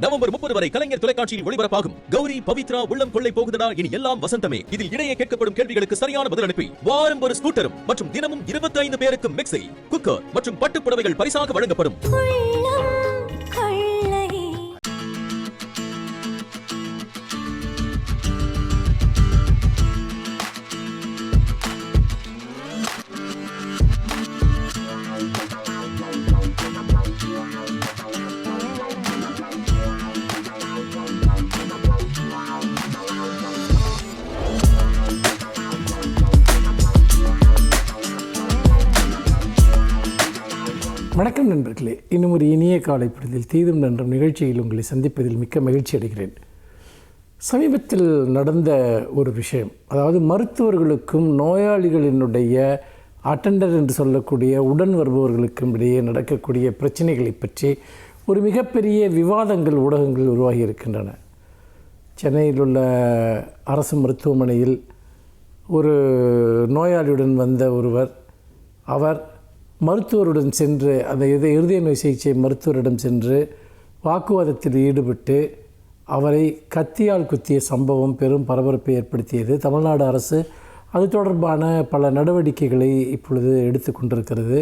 November 30 வரை கலைஞர் தொலைக்காட்சியில் ஒளிபரப்பாகும் கௌரி பவித்ரா உள்ளம் கொள்ளை போகுதடா இனி எல்லாம் வசந்தமே. இதில் இடையே கேட்கப்படும் கேள்விகளுக்கு சரியான பதில் அனுப்பி வாரம் ஒரு ஸ்கூட்டரும் மற்றும் தினமும் 25 பேருக்கு மிக்ஸி, குக்கர் மற்றும் பட்டுப் புடவைகள் பரிசாக வழங்கப்படும். வணக்கம் நண்பர்களே, இன்னும் ஒரு இனிய காலை பொழுதில் தீதும் நன்றும் நிகழ்ச்சியில் உங்களை சந்திப்பதில் மிக்க மகிழ்ச்சி அடைகிறேன். சமீபத்தில் நடந்த ஒரு விஷயம், அதாவது மருத்துவர்களுக்கும் நோயாளிகளினுடைய அட்டெண்டர் என்று சொல்லக்கூடிய உடன் வருபவர்களுக்கும் இடையே நடக்கக்கூடிய பிரச்சனைகளை பற்றி ஒரு மிகப்பெரிய விவாதங்கள் ஊடகங்கள் உருவாகி இருக்கின்றன. சென்னையில் உள்ள அரசு மருத்துவமனையில் ஒரு நோயாளியுடன் வந்த ஒருவர், அவர் மருத்துவருடன் சென்று அந்த இருதய நோய் சிகிச்சை மருத்துவரிடம் சென்று வாக்குவாதத்தில் ஈடுபட்டு அவரை கத்தியால் குத்திய சம்பவம் பெரும் பரபரப்பை ஏற்படுத்தியது. தமிழ்நாடு அரசு அது தொடர்பான பல நடவடிக்கைகளை இப்பொழுது எடுத்து கொண்டிருக்கிறது.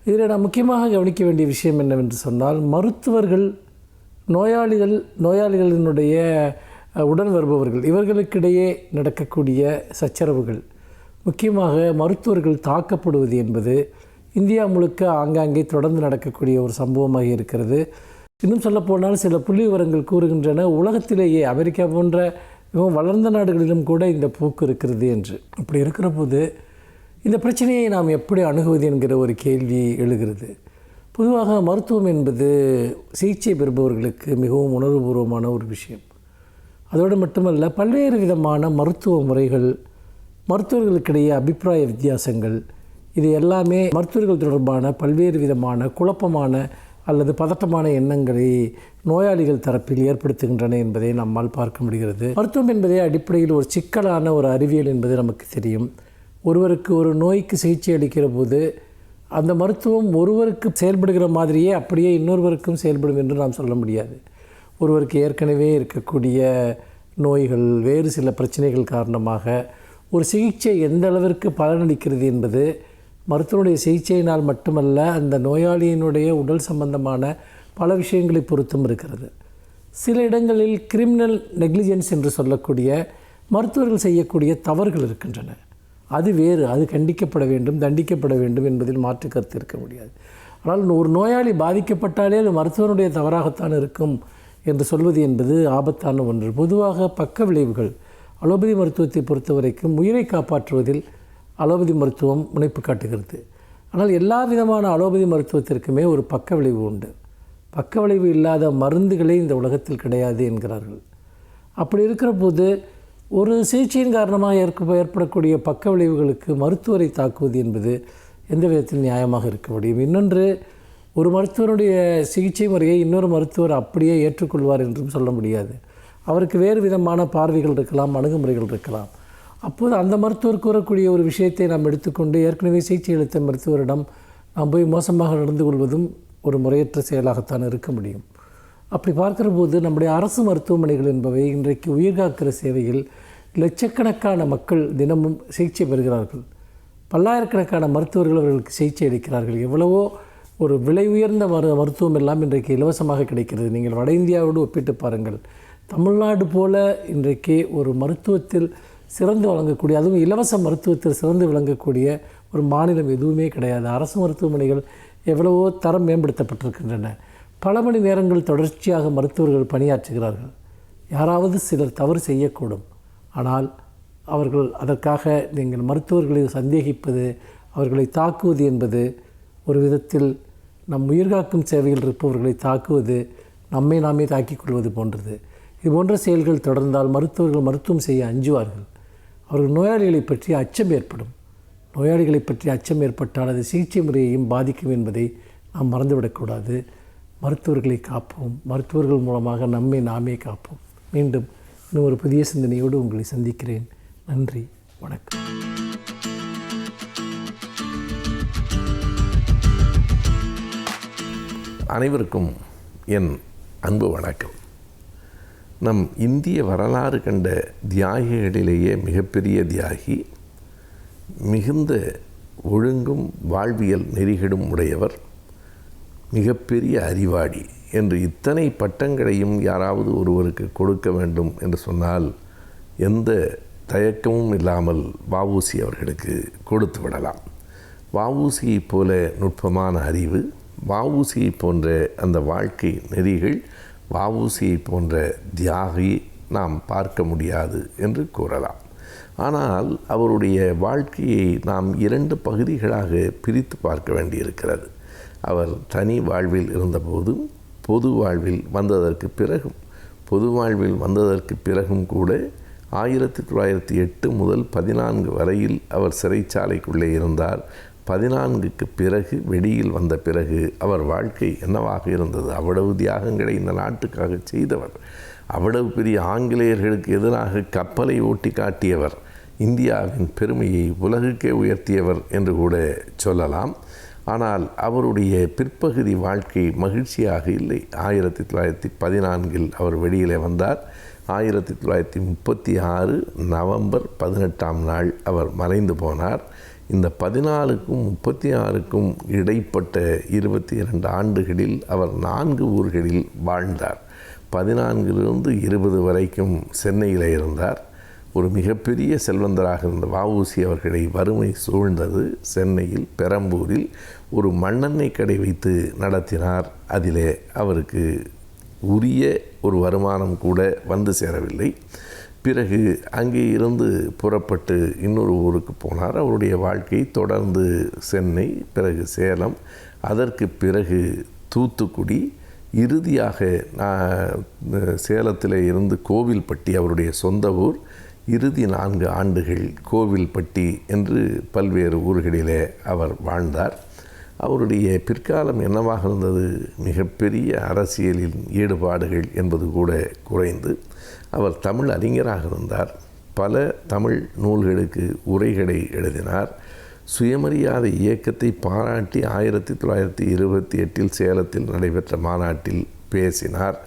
இதில் நான் முக்கியமாக கவனிக்க வேண்டிய விஷயம் என்னவென்று சொன்னால், மருத்துவர்கள் நோயாளிகளினுடைய உடன் வருபவர்கள் இவர்களுக்கிடையே நடக்கக்கூடிய சச்சரவுகள், முக்கியமாக மருத்துவர்கள் தாக்கப்படுவது என்பது இந்தியா முழுக்க ஆங்காங்கே தொடர்ந்து நடக்கக்கூடிய ஒரு சம்பவமாக இருக்கிறது. இன்னும் சொல்லப்போனால் சில புள்ளி விவரங்கள் கூறுகின்றன, உலகத்திலேயே அமெரிக்கா போன்ற மிகவும் வளர்ந்த நாடுகளிலும் கூட இந்த போக்கு இருக்கிறது என்று. அப்படி இருக்கிற போது இந்த பிரச்சனையை நாம் எப்படி அணுகுவது என்கிற ஒரு கேள்வி எழுகிறது. பொதுவாக மருத்துவம் என்பது சிகிச்சை பெறுபவர்களுக்கு மிகவும் உணர்வுபூர்வமான ஒரு விஷயம். அதோடு மட்டுமல்ல, பல்வேறு விதமான மருத்துவ முறைகள், மருத்துவர்களுக்கிடையே அபிப்பிராய வித்தியாசங்கள், இது எல்லாமே மருத்துவர்கள் தொடர்பான பல்வேறு விதமான குழப்பமான அல்லது பதட்டமான எண்ணங்களை நோயாளிகள் தரப்பில் ஏற்படுத்துகின்றன என்பதை நம்மால் பார்க்க முடிகிறது. மருத்துவம் என்பதே அடிப்படையில் ஒரு சிக்கலான ஒரு அறிவியல் என்பது நமக்கு தெரியும். ஒருவருக்கு ஒரு நோய்க்கு சிகிச்சை அளிக்கிற போது அந்த மருத்துவம் ஒருவருக்கு செயல்படுகிற மாதிரியே அப்படியே இன்னொருவருக்கும் செயல்படும் என்று நாம் சொல்ல முடியாது. ஒருவருக்கு ஏற்கனவே இருக்கக்கூடிய நோய்கள், வேறு சில பிரச்சனைகள் காரணமாக ஒரு சிகிச்சை எந்த அளவிற்கு பலனளிக்கிறது என்பது மருத்துவனுடைய சிகிச்சையினால் மட்டுமல்ல, அந்த நோயாளியினுடைய உடல் சம்பந்தமான பல விஷயங்களை பொறுத்தும் இருக்கிறது. சில இடங்களில் கிரிமினல் நெக்லிஜென்ஸ் என்று சொல்லக்கூடிய மருத்துவர்கள் செய்யக்கூடிய தவறுகள் இருக்கின்றன. அது வேறு, அது கண்டிக்கப்பட வேண்டும், தண்டிக்கப்பட வேண்டும் என்பதில் மாற்று கருத்து இருக்க முடியாது. ஆனால் ஒரு நோயாளி பாதிக்கப்பட்டாலே அது மருத்துவனுடைய தவறாகத்தான் இருக்கும் என்று சொல்வது என்பது ஆபத்தான ஒன்று. பொதுவாக பக்க விளைவுகள் அலோபதி மருத்துவத்தை பொறுத்த வரைக்கும் உயிரை காப்பாற்றுவதில் அலோபதி மருத்துவம் முனைப்பு காட்டுகிறது. ஆனால் எல்லா விதமான அலோபதி மருத்துவத்திற்குமே ஒரு பக்க விளைவு உண்டு. பக்க விளைவு இல்லாத மருந்துகளே இந்த உலகத்தில் கிடையாது என்கிறார்கள். அப்படி இருக்கிற போது ஒரு சிகிச்சையின் காரணமாக ஏற்படக்கூடிய பக்க விளைவுகளுக்கு மருத்துவரை தாக்குவது என்பது எந்த விதத்தில் நியாயமாக இருக்க முடியும்? இன்னொன்று, ஒரு மருத்துவருடைய சிகிச்சை முறையை இன்னொரு மருத்துவர் அப்படியே ஏற்றுக்கொள்வார் என்றும் சொல்ல முடியாது. அவருக்கு வேறு விதமான பார்வைகள் இருக்கலாம், அணுகுமுறைகள் இருக்கலாம். அப்போது அந்த மருத்துவர் கூறக்கூடிய ஒரு விஷயத்தை நாம் எடுத்துக்கொண்டு ஏற்கனவே சிகிச்சை அளித்த மருத்துவரிடம் நாம் போய் மோசமாக நடந்து கொள்வதும் ஒரு முறையற்ற செயலாகத்தான் இருக்க முடியும். அப்படி பார்க்கிற போது நம்முடைய அரசு மருத்துவமனைகள் என்பவை இன்றைக்கு உயிர்காக்கிற சேவையில் லட்சக்கணக்கான மக்கள் தினமும் சிகிச்சை பெறுகிறார்கள். பல்லாயிரக்கணக்கான மருத்துவர்கள் அவர்களுக்கு சிகிச்சை அளிக்கிறார்கள். எவ்வளவோ ஒரு விலை உயர்ந்த மருத்துவம் எல்லாம் இன்றைக்கு இலவசமாக கிடைக்கிறது. நீங்கள் வட இந்தியாவோடு ஒப்பிட்டு பாருங்கள். தமிழ்நாடு போல இன்றைக்கு ஒரு மருத்துவத்தில் சிறந்து வழங்கக்கூடிய, அதுவும் இலவச மருத்துவத்தில் சிறந்து விளங்கக்கூடிய ஒரு மாநிலம் எதுவுமே கிடையாது. அரசு மருத்துவமனைகள் எவ்வளவோ தரம் மேம்படுத்தப்பட்டிருக்கின்றன. பல மணி நேரங்கள் தொடர்ச்சியாக மருத்துவர்கள் பணியாற்றுகிறார்கள். யாராவது சிலர் தவறு செய்யக்கூடும். ஆனால் அவர்கள் அதற்காக நீங்கள் மருத்துவர்களை சந்தேகிப்பது, அவர்களை தாக்குவது என்பது ஒரு விதத்தில் நம் உயிர்காக்கும் சேவையில் இருப்பவர்களை தாக்குவது, நம்மை நாமே தாக்கிக் கொள்வது போன்றது. இது போன்ற செயல்கள் தொடர்ந்தால் மருத்துவர்கள் மருத்துவம் செய்ய அஞ்சுவார்கள். அவர்கள் நோயாளிகளை பற்றி அச்சம் ஏற்படும். நோயாளிகளை பற்றி அச்சம் ஏற்பட்டால் அது சிகிச்சை முறையையும் பாதிக்கும் என்பதை நாம் மறந்துவிடக்கூடாது. மருத்துவர்களை காப்போம், மருத்துவர்கள் மூலமாக நம்மை நாமே காப்போம். மீண்டும் இன்னும் ஒரு புதிய சிந்தனையோடு உங்களை சந்திக்கிறேன். நன்றி, வணக்கம். அனைவருக்கும் என் அன்பு வணக்கம். நம் இந்திய வரலாறு கண்ட தியாகிகளிலேயே மிகப்பெரிய தியாகி, மிகுந்த ஒழுங்கும் வாழ்வியல் நெறிகளும் உடையவர், மிகப்பெரிய அறிவாளி என்று இத்தனை பட்டங்களையும் யாராவது ஒருவருக்கு கொடுக்க வேண்டும் என்று சொன்னால் எந்த தயக்கமும் இல்லாமல் வ.உ.சி. அவர்களுக்கு கொடுத்து விடலாம். வ.உ.சியை போல நுட்பமான அறிவு, வ.உ.சியை போன்ற அந்த வாழ்க்கை நெறிகள், வ.உ.சியை போன்ற தியாகி நாம் பார்க்க முடியாது என்று கூறலாம். ஆனால் அவருடைய வாழ்க்கையை நாம் 2 பகுதிகளாக பிரித்து பார்க்க வேண்டியிருக்கிறது. அவர் தனி வாழ்வில் இருந்தபோதும் பொது வாழ்வில் வந்ததற்கு பிறகும். பொது வாழ்வில் வந்ததற்கு பிறகும் கூட 1908 முதல் 14 வரையில் அவர் சிறைச்சாலைக்குள்ளே இருந்தார். 14க்கு பிறகு வெளியில் வந்த பிறகு அவர் வாழ்க்கை என்னவாக இருந்தது? அவ்வளவு தியாகங்களை இந்த நாட்டுக்காக செய்தவர், அவ்வளவு பெரிய ஆங்கிலேயர்களுக்கு எதிராக கப்பலை ஓட்டி காட்டியவர், இந்தியாவின் பெருமையை உலகுக்கே உயர்த்தியவர் என்று கூட சொல்லலாம். ஆனால் அவருடைய பிற்பகுதி வாழ்க்கை மகிழ்ச்சியாக இல்லை. 1914 அவர் வெளியிலே வந்தார். 1936 நவம்பர் 18ஆம் நாள் அவர் மறைந்து போனார். இந்த 14க்கும் 36க்கும் இடைப்பட்ட 22 ஆண்டுகளில் அவர் 4 ஊர்களில் வாழ்ந்தார். 14லிருந்து 20 வரைக்கும் சென்னையில் இருந்தார். ஒரு மிகப்பெரிய செல்வந்தராக இருந்த வ.உ.சி. அவர்களை வறுமை சூழ்ந்தது. சென்னையில் பெரம்பூரில் ஒரு மண்ணெண்ணெய் கடை வைத்து நடத்தினார். அதிலே அவருக்கு உரிய ஒரு வருமானம் கூட வந்து சேரவில்லை. பிறகு அங்கே இருந்து புறப்பட்டு இன்னொரு ஊருக்கு போனார். அவருடைய வாழ்க்கை தொடர்ந்து சென்னை, பிறகு சேலம், அதற்கு பிறகு தூத்துக்குடி, இறுதியாக சேலத்தில் இருந்து கோவில்பட்டி அவருடைய சொந்த ஊர். இறுதி 4 ஆண்டுகள் கோவில்பட்டி என்று பல்வேறு ஊர்களிலே அவர் வாழ்ந்தார். அவருடைய பிற்காலம் என்னவாக இருந்தது? மிகப்பெரிய அரசியலின் ஈடுபாடுகள் என்பது கூட குறைந்து அவர் தமிழ் அறிஞராக இருந்தார். பல தமிழ் நூல்களுக்கு உரைகளை எழுதினார். சுயமரியாதை இயக்கத்தை பாராட்டி 1928 சேலத்தில் நடைபெற்ற மாநாட்டில் பேசினார்.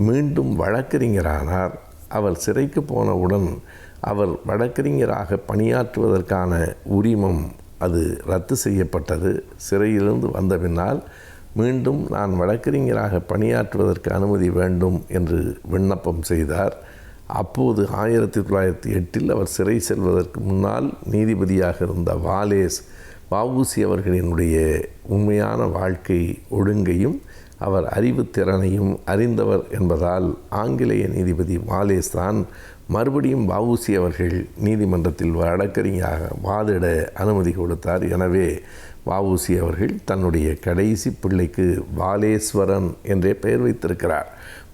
மீண்டும் வழக்கறிஞரானார். அவர் சிறைக்கு போனவுடன் அவர் வழக்கறிஞராக பணியாற்றுவதற்கான உரிமம் அது ரத்து செய்யப்பட்டது. சிறையிலிருந்து வந்த பின்னால் மீண்டும் நான் வழக்கறிஞராக பணியாற்றுவதற்கு அனுமதி வேண்டும் என்று விண்ணப்பம் செய்தார். அப்போது 1908 அவர் சிறை செல்வதற்கு முன்னால் நீதிபதியாக இருந்த வாலேஸ் வ.உ.சி. அவர்களினுடைய உண்மையான வாழ்க்கை ஒழுங்கையும் அவர் அறிவுத்திறனையும் அறிந்தவர் என்பதால் ஆங்கிலேய நீதிபதி வாலேஸ் தான் மறுபடியும் வ.உ.சி. அவர்கள் நீதிமன்றத்தில் வழக்கறிஞராக வாதிட அனுமதி கொடுத்தார். எனவே வ.உ.சி. அவர்கள் தன்னுடைய கடைசி பிள்ளைக்கு வாலேஸ்வரன் என்றே பெயர் வைத்திருக்கிறார்.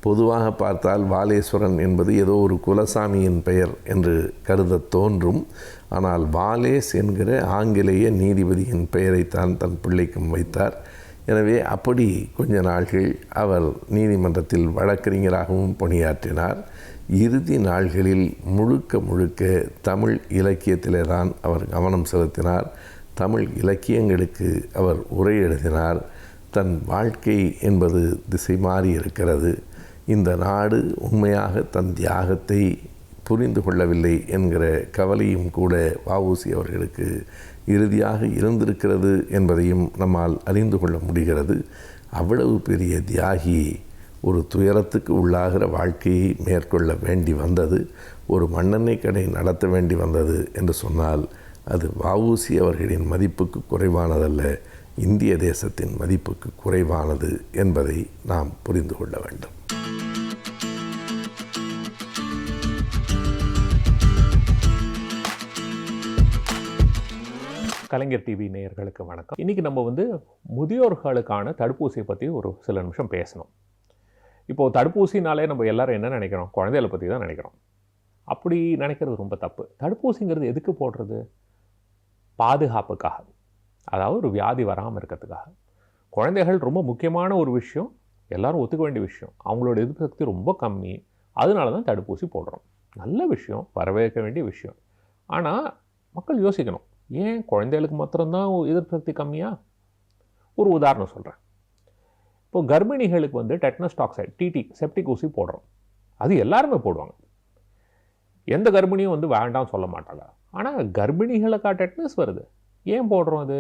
பொதுவாக பார்த்தால் வாலேஸ்வரன் என்பது ஏதோ ஒரு குலசாமியின் பெயர் என்று கருத தோன்றும். ஆனால் வாலேஸ் என்கிற ஆங்கிலேய நீதிபதியின் பெயரைத்தான் தன் பிள்ளைக்கும் வைத்தார். எனவே அப்படி கொஞ்ச நாள்கள் அவர் நீதிமன்றத்தில் வழக்கறிஞராகவும் பணியாற்றினார். இறுதி நாள்களில் முழுக்க தமிழ் இலக்கியத்திலே தான் அவர் கவனம் செலுத்தினார். தமிழ் இலக்கியங்களுக்கு அவர் உரை எழுதினார். தன் வாழ்க்கை என்பது திசை மாறி இருக்கிறது. இந்த நாடு உண்மையாக தன் தியாகத்தை புரிந்து கொள்ளவில்லை என்கிற கவலையும் கூட வ.உ.சி. அவர்களுக்கு இறுதியாக இருந்திருக்கிறது என்பதையும் நம்மால் அறிந்து கொள்ள முடிகிறது. அவ்வளவு பெரிய தியாகி ஒரு துயரத்துக்கு உள்ளாகிற வாழ்க்கையை மேற்கொள்ள வேண்டி வந்தது, ஒரு மண்ணெண்ணெய் கடை நடத்த வேண்டி வந்தது என்று சொன்னால் அது வ.உ.சி. அவர்களின் மதிப்புக்கு குறைவானதல்ல, இந்திய தேசத்தின் மதிப்புக்கு குறைவானது என்பதை நாம் புரிந்து கொள்ள வேண்டும். கலைஞர் டிவி நேயர்களுக்கு வணக்கம். இன்றைக்கி நம்ம முதியோர்களுக்கான தடுப்பூசியை பற்றி ஒரு சில நிமிஷம் பேசணும். இப்போது தடுப்பூசினாலே நம்ம எல்லாரும் என்ன நினைக்கிறோம்? குழந்தைகளை பற்றி தான் நினைக்கிறோம். அப்படி நினைக்கிறது ரொம்ப தப்பு. தடுப்பூசிங்கிறது எதுக்கு போடுறது? பாதுகாப்புக்காக, அதாவது ஒரு வியாதி வராமல் இருக்கிறதுக்காக. குழந்தைகள் ரொம்ப முக்கியமான ஒரு விஷயம், எல்லோரும் ஒத்துக்க வேண்டிய விஷயம். அவங்களோட எதிர்ப்பு சக்தி ரொம்ப கம்மி, அதனால தான் தடுப்பூசி போடுறோம். நல்ல விஷயம், வரவேற்க வேண்டிய விஷயம். ஆனால் மக்கள் யோசிக்கணும், ஏன் குழந்தைகளுக்கு மாத்திரம்தான் எதிர்ப்பு சக்தி கம்மியா? ஒரு உதாரணம் சொல்கிறேன். இப்போது கர்ப்பிணிகளுக்கு வந்து டெட்னஸ் டாக்சைடு டிடி செப்டிக் ஊசி போடுறோம். அது எல்லாருமே போடுவாங்க. எந்த கர்ப்பிணியும் வந்து வேண்டாம்னு சொல்ல மாட்டாங்க. ஆனால் கர்ப்பிணிகளுக்கா டெட்னஸ் வருது, ஏன் போடுறோம்? அது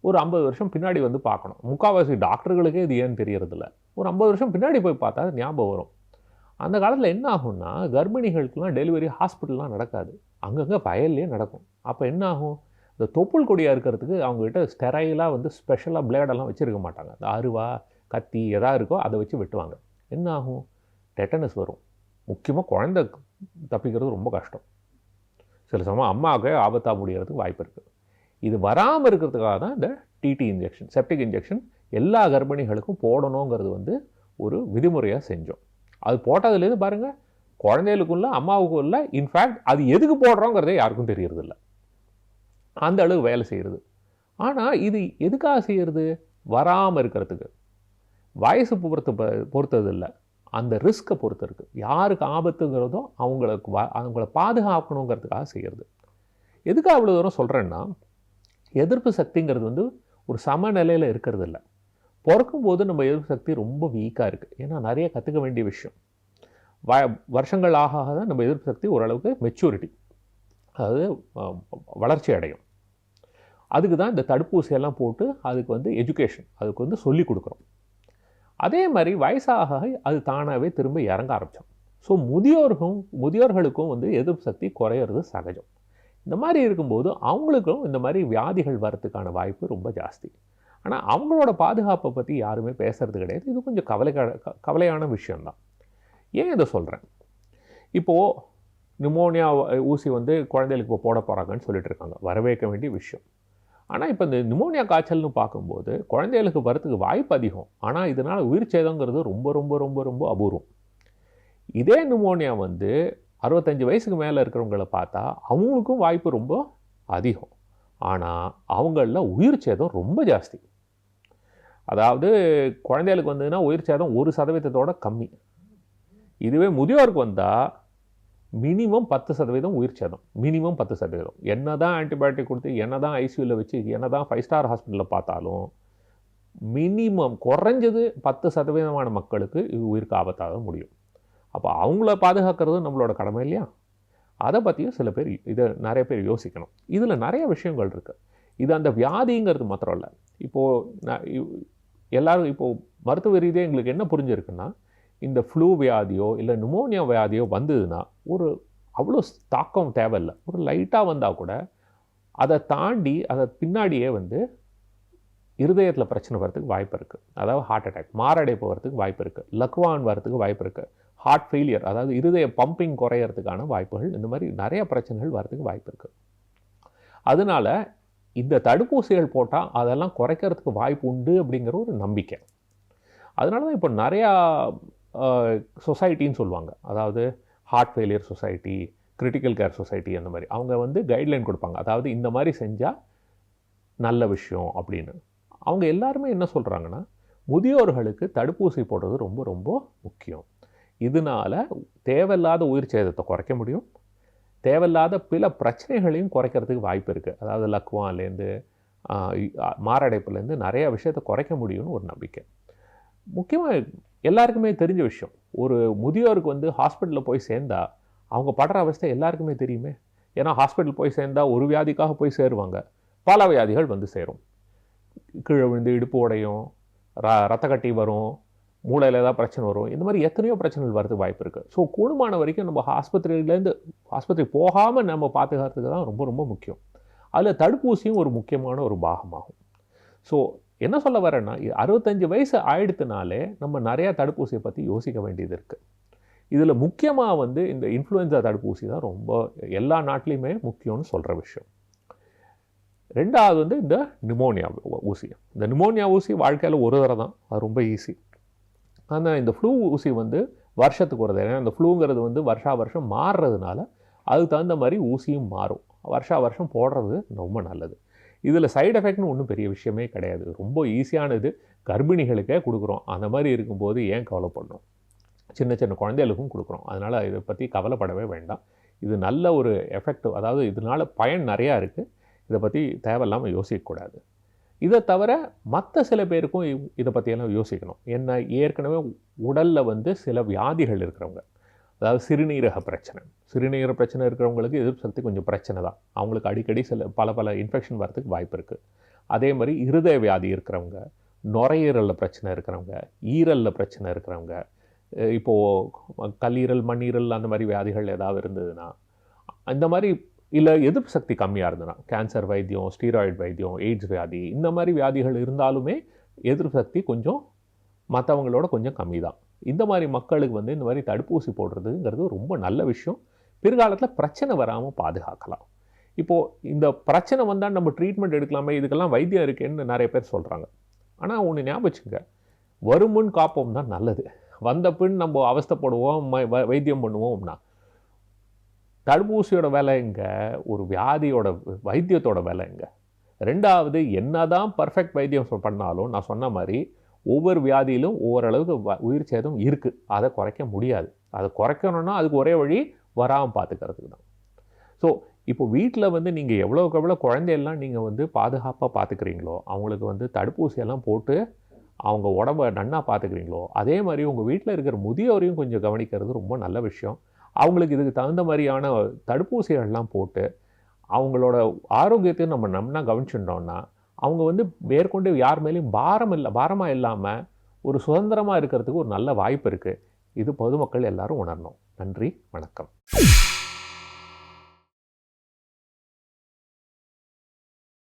ஒரு 50 வருஷம் பின்னாடி வந்து பார்க்கணும். முக்கால்வாசி டாக்டர்களுக்கே இது ஏன்னு தெரியறதில்ல. ஒரு 50 வருஷம் பின்னாடி போய் பார்த்தா அது ஞாபகம் வரும். அந்த காலத்தில் என்ன ஆகும்னா, கர்ப்பிணிகளுக்கெல்லாம் டெலிவரி ஹாஸ்பிட்டல்லாம் நடக்காது, அங்கங்கே வயல்லே நடக்கும். அப்போ என்ன ஆகும், இந்த தொப்புள் கொடியாக இருக்கிறதுக்கு அவங்ககிட்ட ஸ்டெரைலாக வந்து ஸ்பெஷலாக பிளேடெல்லாம் வச்சுருக்க மாட்டாங்க. அந்த அருவா கத்தி எதாக இருக்கோ அதை வச்சு வெட்டுவாங்க. என்ன ஆகும், டெட்டனஸ் வரும். முக்கியமாக குழந்தை தப்பிக்கிறது ரொம்ப கஷ்டம். சில சமயம் அம்மாவுக்கு ஆபத்தாக முடியறதுக்கு வாய்ப்பு இருக்குது. இது வராமல் இருக்கிறதுக்காக தான் இந்த டிடி இன்ஜெக்ஷன், செப்டிக் இன்ஜெக்ஷன் எல்லா கர்ப்பிணிகளுக்கும் போடணுங்கிறது வந்து ஒரு விதிமுறையாக செஞ்சோம். அது போட்டதுலேருந்து பாருங்கள், குழந்தைகளுக்கும் இல்லை அம்மாவுக்கும் இல்லை, இன்ஃபேக்ட் அது எதுக்கு போடுறோங்கிறதே யாருக்கும் தெரியறதில்ல. அந்த அளவு வேலை செய்கிறது. ஆனால் இது எதுக்காக செய்கிறது, வராமல் இருக்கிறதுக்கு. வயசு பொறுத்தது இல்லை, அந்த ரிஸ்க்கை பொறுத்து இருக்குது. யாருக்கு ஆபத்துங்கிறதோ அவங்கள பாதுகாக்கணுங்கிறதுக்காக செய்கிறது. எதுக்காக அவ்வளோ தூரம் சொல்கிறேன்னா, எதிர்ப்பு சக்திங்கிறது வந்து ஒரு சமநிலையில் இருக்கிறது இல்லை. பிறக்கும்போது நம்ம எதிர்ப்பு சக்தி ரொம்ப வீக்காக இருக்குது. ஏன்னா நிறைய கற்றுக்க வேண்டிய விஷயம். வருஷங்கள் ஆக தான் நம்ம எதிர்ப்பு சக்தி ஓரளவுக்கு மெச்சூரிட்டி, அதாவது வளர்ச்சி அடையும். அதுக்கு தான் இந்த தடுப்பூசியெல்லாம் போட்டு அதுக்கு வந்து எஜுகேஷன், அதுக்கு வந்து சொல்லி கொடுக்குறோம். அதே மாதிரி வயசாக அது தானாகவே திரும்ப இறங்க ஆரம்பித்தோம். ஸோ முதியோர்களுக்கும் வந்து எதிர்ப்பு சக்தி குறையிறது சகஜம். இந்த மாதிரி இருக்கும்போது அவங்களுக்கும் இந்த மாதிரி வியாதிகள் வரத்துக்கான வாய்ப்பு ரொம்ப ஜாஸ்தி. ஆனால் அவங்களோட பாதுகாப்பை பற்றி யாருமே பேசுகிறது கிடையாது. இது கொஞ்சம் கவலையான விஷயந்தான். ஏன் இதை சொல்கிறேன், இப்போது நிமோனியா ஊசி வந்து குழந்தைகளுக்கு இப்போ போட போகிறாங்கன்னு சொல்லிட்டு இருக்காங்க, வரவேற்க வேண்டிய விஷயம். ஆனால் இப்போ இந்த நிமோனியா காய்ச்சல்னு பார்க்கும்போது குழந்தைகளுக்கு வரத்துக்கு வாய்ப்பு அதிகம். ஆனால் இதனால் உயிர் சேதங்கிறது ரொம்ப ரொம்ப ரொம்ப ரொம்ப அபூர்வம். இதே நிமோனியா வந்து 65 வயசுக்கு மேலே இருக்கிறவங்கள பார்த்தா அவங்களுக்கும் வாய்ப்பு ரொம்ப அதிகம். ஆனால் அவங்களில் உயிர் சேதம் ரொம்ப ஜாஸ்தி. அதாவது குழந்தைகளுக்கு வந்ததுன்னா உயிர் சேதம் 1% கம்மி. இதுவே முதியோருக்கு வந்தால் மினிமம் 10% உயிர் சேதம், மினிமம் 10%. என்ன தான் ஆன்டிபயோட்டிக் கொடுத்து, என்ன தான் ஐசியூவில் வச்சு, என்ன தான் 5 ஸ்டார் ஹாஸ்பிட்டலில் பார்த்தாலும் மினிமம் குறைஞ்சது 10% மக்களுக்கு இது உயிருக்கு ஆபத்தாக முடியும். அப்போ அவங்கள பாதுகாக்கிறது நம்மளோட கடமை இல்லையா? அதை பற்றியும் சில பேர் நிறைய பேர் யோசிக்கணும். இதில் நிறைய விஷயங்கள் இருக்குது. இது அந்த வியாதிங்கிறது மாத்திரம் இல்லை. இப்போது எல்லோரும் இப்போது மருத்துவ ரீதியாக எங்களுக்கு என்ன புரிஞ்சிருக்குன்னா, இந்த ஃப்ளூ வியாதியோ இல்லை நிமோனியா வியாதியோ வந்ததுன்னா ஒரு அவ்வளோ தாக்கம் தேவையில்லை. ஒரு லைட்டாக வந்தால் கூட அதை தாண்டி அதை பின்னாடியே வந்து இருதயத்தில் பிரச்சனை வரதுக்கு வாய்ப்பு இருக்குது. அதாவது ஹார்ட் அட்டாக், மாரடைப்பு வரதுக்கு வாய்ப்பு இருக்குது, லக்வான் வரதுக்கு வாய்ப்பு இருக்குது, ஹார்ட் ஃபெயிலியர், அதாவது இருதய பம்பிங் குறையிறதுக்கான வாய்ப்புகள், இந்த மாதிரி நிறைய பிரச்சனைகள் வரதுக்கு வாய்ப்பு இருக்குது. அதனால் இந்த தடுப்பூசிகள் போட்டால் அதெல்லாம் குறைக்கிறதுக்கு வாய்ப்பு உண்டு அப்படிங்கிற ஒரு நம்பிக்கை. அதனால தான் இப்போ நிறையா சொசைட்டின்னு சொல்லுவாங்க, அதாவது heart failure society, critical care society, அந்த மாதிரி அவங்க வந்து கைட்லைன் கொடுப்பாங்க. அதாவது இந்த மாதிரி செஞ்சால் நல்ல விஷயம் அப்படின்னு. அவங்க எல்லாருமே என்ன சொல்கிறாங்கன்னா, முதியோர்களுக்கு தடுப்பூசி போடுறது ரொம்ப ரொம்ப முக்கியம். இதனால் தேவையில்லாத உயிர் சேதத்தை குறைக்க முடியும், தேவையில்லாத பிற பிரச்சனைகளையும் குறைக்கிறதுக்கு வாய்ப்பு இருக்குது. அதாவது லக்வான்லேருந்து மாரடைப்புலேருந்து நிறையா விஷயத்தை குறைக்க முடியும்னு ஒரு நம்பிக்கை. முக்கியமாக எல்லாருக்குமே தெரிஞ்ச விஷயம், ஒரு முதியோருக்கு வந்து ஹாஸ்பிட்டலில் போய் சேர்ந்தால் அவங்க படுற அவஸ்தை எல்லாருக்குமே தெரியுமே. ஏன்னா ஹாஸ்பிட்டல் போய் சேர்ந்தால் ஒரு வியாதிக்காக போய் சேருவாங்க, பல வியாதிகள் வந்து சேரும். கீழே விழுந்து இடுப்பு உடையும், ரத்த கட்டி வரும், மூளையில் ஏதாவது பிரச்சனை வரும், இந்த மாதிரி எத்தனையோ பிரச்சனைகள் வரதுக்கு வாய்ப்பு இருக்குது. ஸோ கூடுமான வரைக்கும் நம்ம ஆஸ்பத்திரி போகாமல் நம்ம பாதுகாத்துக்கு தான் ரொம்ப ரொம்ப முக்கியம். அதில் தடுப்பூசியும் ஒரு முக்கியமான ஒரு பாகமாகும். ஸோ என்ன சொல்ல வரேன்னா, 65 வயசு ஆயிடுத்துனாலே நம்ம நிறையா தடுப்பூசியை பற்றி யோசிக்க வேண்டியது இருக்குது. இதில் முக்கியமாக வந்து இந்த இன்ஃப்ளூயன்ஸா தடுப்பூசி தான் ரொம்ப எல்லா நாட்டிலையுமே முக்கியம்னு சொல்கிற விஷயம். ரெண்டாவது வந்து இந்த நிமோனியா ஊசி. இந்த நிமோனியா ஊசி வாழ்க்கையில் ஒரு தடவை தான், அது ரொம்ப ஈஸி. ஆனால் இந்த ஃப்ளூ ஊசி வந்து வருஷத்துக்கு ஒரு தடவை. ஏன்னா இந்த ஃப்ளூங்கிறது வந்து வருஷம் மாறுறதுனால அதுக்கு தகுந்த மாதிரி ஊசியும் மாறும். வருஷம் போடுறது ரொம்ப நல்லது. இதில் சைடு எஃபெக்ட்னு ஒன்றும் பெரிய விஷயமே கிடையாது, ரொம்ப ஈஸியானது. கர்ப்பிணிகளுக்கே கொடுக்குறோம், அந்த மாதிரி இருக்கும்போது ஏன் கவலைப்படணும்? சின்ன சின்ன குழந்தைகளுக்கும் கொடுக்குறோம், அதனால் இதை பற்றி கவலைப்படவே வேண்டாம். இது நல்ல ஒரு எஃபெக்ட், அதாவது இதனால் பயன் நிறையா இருக்குது. இதை பற்றி தேவையில்லாமல் யோசிக்கக்கூடாது. இதை தவிர மற்ற சில பேருக்கும் இதை பற்றியெல்லாம் யோசிக்கணும். என்ன, ஏற்கனவே உடலில் வந்து சில வியாதிகள் இருக்கிறவங்க, அதாவது சிறுநீரக பிரச்சனை இருக்கிறவங்களுக்கு எதிர்ப்பு சக்தி கொஞ்சம் பிரச்சனை தான். அவங்களுக்கு அடிக்கடி பல இன்ஃபெக்ஷன் வரதுக்கு வாய்ப்பு இருக்குது. அதே மாதிரி இருதய வியாதி இருக்கிறவங்க, நுரையீரலில் பிரச்சனை இருக்கிறவங்க, ஈரலில் பிரச்சனை இருக்கிறவங்க, இப்போது கல்லீரல் மண்ணீரல் அந்த மாதிரி வியாதிகள் ஏதாவது இருந்ததுன்னா, இந்த மாதிரி இல்லை எதிர்ப்பு சக்தி கம்மியாக இருந்ததுன்னா, கேன்சர் வைத்தியம், ஸ்டீராய்டு வைத்தியம், எய்ட்ஸ் வியாதி, இந்த மாதிரி வியாதிகள் இருந்தாலுமே எதிர்ப்பு சக்தி கொஞ்சம் மற்றவங்களோட கொஞ்சம் கம்மி தான். இந்த மாதிரி மக்களுக்கு வந்து இந்த மாதிரி தடுப்பூசி போடுறதுங்கிறது ரொம்ப நல்ல விஷயம். பிற்காலத்தில் பிரச்சனை வராமல் பாதுகாக்கலாம். இப்போது இந்த பிரச்சனை வந்தால் நம்ம ட்ரீட்மெண்ட் எடுக்கலாமே, இதுக்கெல்லாம் வைத்தியம் இருக்கேன்னு நிறைய பேர் சொல்கிறாங்க. ஆனால் ஒன்று ஞாபகம் வச்சுங்க, வருமுன் காப்போம் தான் நல்லது. வந்த பின் நம்ம அவஸ்தைப்படுவோம், வைத்தியம் பண்ணுவோம்னா தடுப்பூசியோட விலை எங்கே, ஒரு வியாதியோட வைத்தியத்தோட விலை எங்கே? ரெண்டாவது, என்ன தான் பர்ஃபெக்ட் வைத்தியம் பண்ணாலும் நான் சொன்ன மாதிரி ஒவ்வொரு வியாதியிலும் ஓரளவுக்கு உயிர் சேதம் இருக்குது. அதை குறைக்க முடியாது. அதை குறைக்கணும்னா அதுக்கு ஒரே வழி வராமல் பார்த்துக்கிறதுக்கு தான். ஸோ இப்போ வீட்டில் வந்து நீங்கள் எவ்வளோக்கு எவ்வளோ குழந்தையெல்லாம் நீங்கள் வந்து பாதுகாப்பாக பார்த்துக்கிறீங்களோ, அவங்களுக்கு வந்து தடுப்பூசியெல்லாம் போட்டு அவங்க உடம்பை நன்னா பார்த்துக்கிறீங்களோ, அதே மாதிரி உங்கள் வீட்டில் இருக்கிற முதியோரையும் கொஞ்சம் கவனிக்கிறது ரொம்ப நல்ல விஷயம். அவங்களுக்கு இதுக்கு தகுந்த மாதிரியான தடுப்பூசிகள்லாம் போட்டு அவங்களோட ஆரோக்கியத்தையும் நம்ம நன்னா கவனிச்சுட்டோம்னா அவங்க வந்து மேற்கொண்டு யார் மேலேயும் பாரமாக இல்லாமல் ஒரு சுதந்திரமாக இருக்கிறதுக்கு ஒரு நல்ல வாய்ப்பு இருக்குது. இது பொதுமக்கள் எல்லாரும் உணரணும். நன்றி, வணக்கம்.